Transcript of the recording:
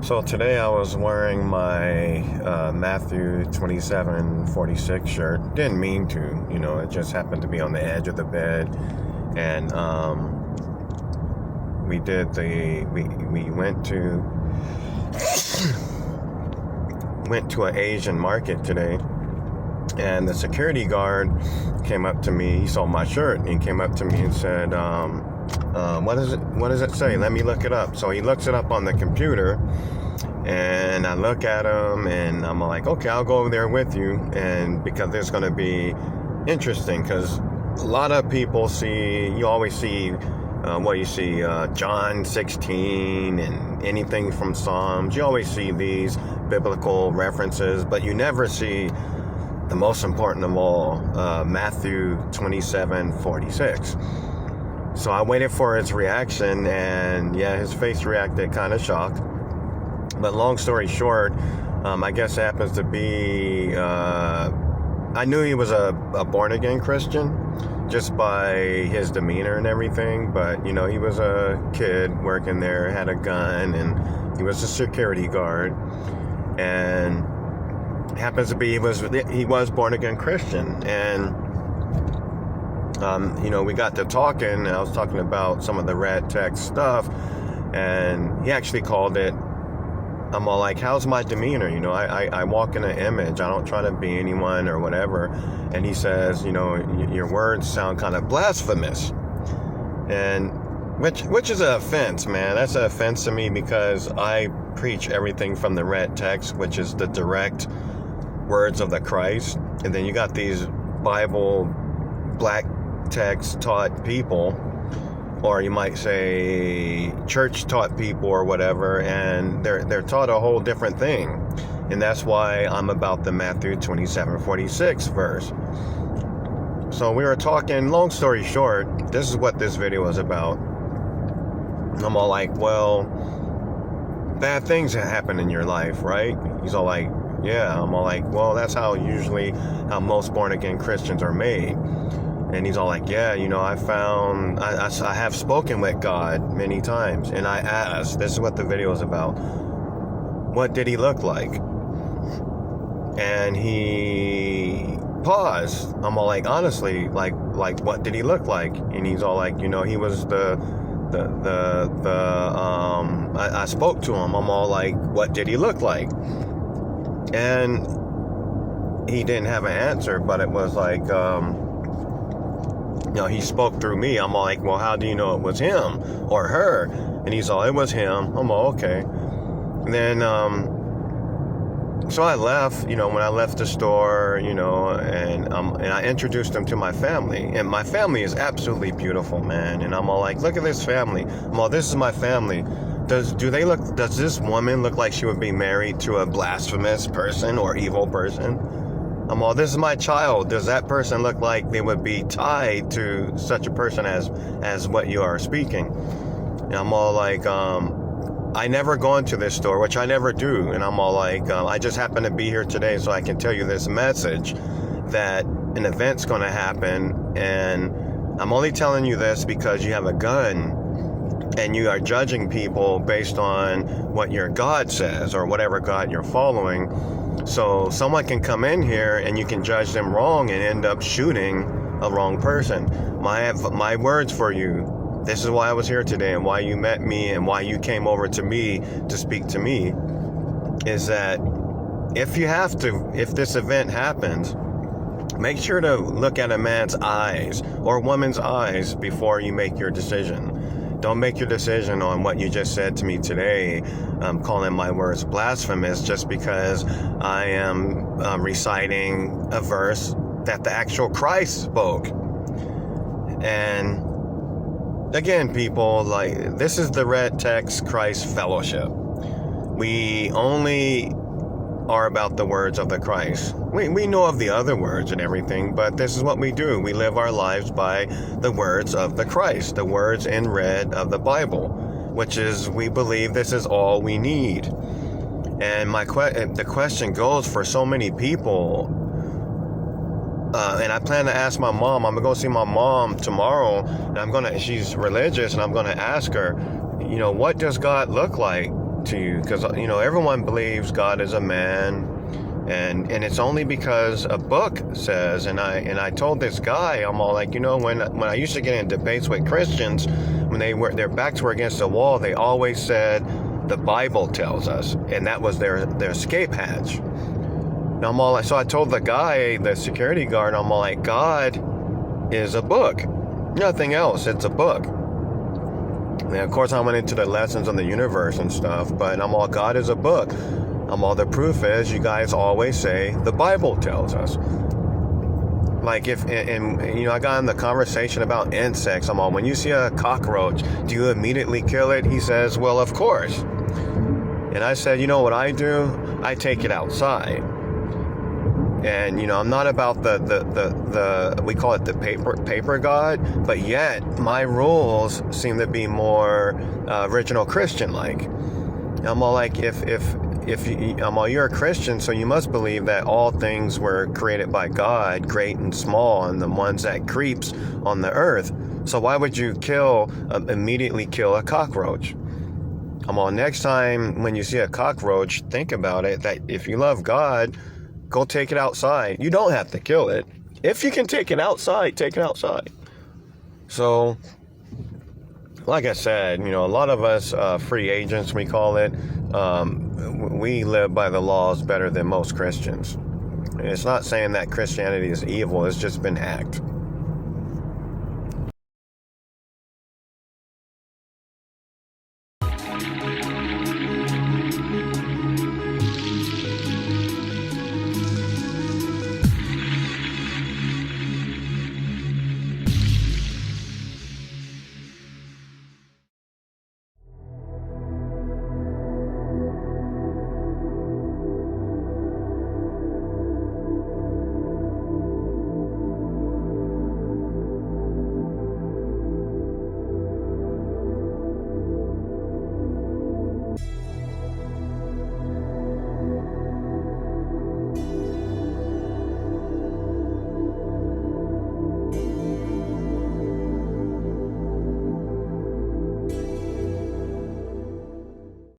So today I was wearing my Matthew 27:46 shirt. Didn't mean to, it just happened to be on the edge of the bed. And we went to an Asian market today, and the security guard came up to me. He saw my shirt and he came up to me and said, what does it say? Let me look it up. So he looks it up on the computer, and I look at him and I'm like, okay, I'll go over there with you. And because it's going to be interesting, because a lot of people you always see John 16 and anything from Psalms. You always see these biblical references, but you never see the most important of all, Matthew 27:46. So I waited for his reaction, and his face reacted kind of shocked. But long story short, I guess it happens to be, I knew he was a born-again Christian just by his demeanor and everything. But, he was a kid working there, had a gun, and he was a security guard. And happens to be he was born-again Christian. And we got to talking, and I was talking about some of the red text stuff, and he actually called it, I'm all like, how's my demeanor? I walk in an image. I don't try to be anyone or whatever. And he says, your words sound kind of blasphemous. And which is an offense, man. That's an offense to me, because I preach everything from the red text, which is the direct words of the Christ. And then you got these Bible black text taught people, or you might say church taught people or whatever, and they're taught a whole different thing. And that's why I'm about the Matthew 27:46 verse. So we were talking, long story short, this is what this video is about. I'm all like, well, bad things happen in your life, right? He's all like, yeah. I'm all like, well, that's how most born again Christians are made. And he's all like, yeah, I have spoken with God many times. And I asked, this is what the video is about, what did he look like? And he paused. I'm all like, honestly, like what did he look like? And he's all like, he was I spoke to him. I'm all like, what did he look like? And he didn't have an answer, but it was like, he spoke through me. I'm all like, well, how do you know it was him or her? And he's all, it was him. I'm all, okay. And then, so I left, when I left the store, and I introduced him to my family. And my family is absolutely beautiful, man. And I'm all like, look at this family. I'm all, this is my family. Does this woman look like she would be married to a blasphemous person or evil person? I'm all, this is my child. Does that person look like they would be tied to such a person as what you are speaking? And I'm all like, I never go into this store, which I never do. And I'm all like, I just happen to be here today so I can tell you this message that an event's going to happen. And I'm only telling you this because you have a gun and you are judging people based on what your God says or whatever God you're following. So someone can come in here and you can judge them wrong and end up shooting a wrong person. My words for you, this is why I was here today and why you met me and why you came over to me to speak to me, is that if this event happens, make sure to look at a man's eyes or a woman's eyes before you make your decision. Don't make your decision on what you just said to me today, calling my words blasphemous just because I am reciting a verse that the actual Christ spoke. And again, people, like, this is the Red Text Christ Fellowship. We only are about the words of the Christ. We know of the other words and everything, but this is what we do. We live our lives by the words of the Christ, the words in red of the Bible, which is, we believe this is all we need. And the question goes for so many people, and I plan to ask my mom. I'm gonna go see my mom tomorrow, and she's religious, and I'm gonna ask her, what does God look like to you, because everyone believes God is a man, and it's only because a book says. And I told this guy, I'm all like, when I used to get in debates with Christians, when their backs were against the wall, they always said the Bible tells us, and that was their escape hatch. And I'm all like, so I told the guy, the security guard, I'm all like, God is a book, nothing else. It's a book. And of course, I went into the lessons on the universe and stuff, but I'm all, God is a book. I'm all, the proof is you guys always say the Bible tells us. Like I got in the conversation about insects. I'm all, when you see a cockroach, do you immediately kill it? He says, well, of course. And I said, what I do? I take it outside. And I'm not about the we call it the paper God, but yet my rules seem to be more original Christian like. I'm all like, you're a Christian, so you must believe that all things were created by God, great and small, and the ones that creeps on the earth. So why would you immediately kill a cockroach? I'm all, next time when you see a cockroach, think about it, that if you love God, go take it outside. You don't have to kill it. If you can take it outside, take it outside. So, like I said, a lot of us free agents, we call it, we live by the laws better than most Christians. It's not saying that Christianity is evil. It's just been hacked.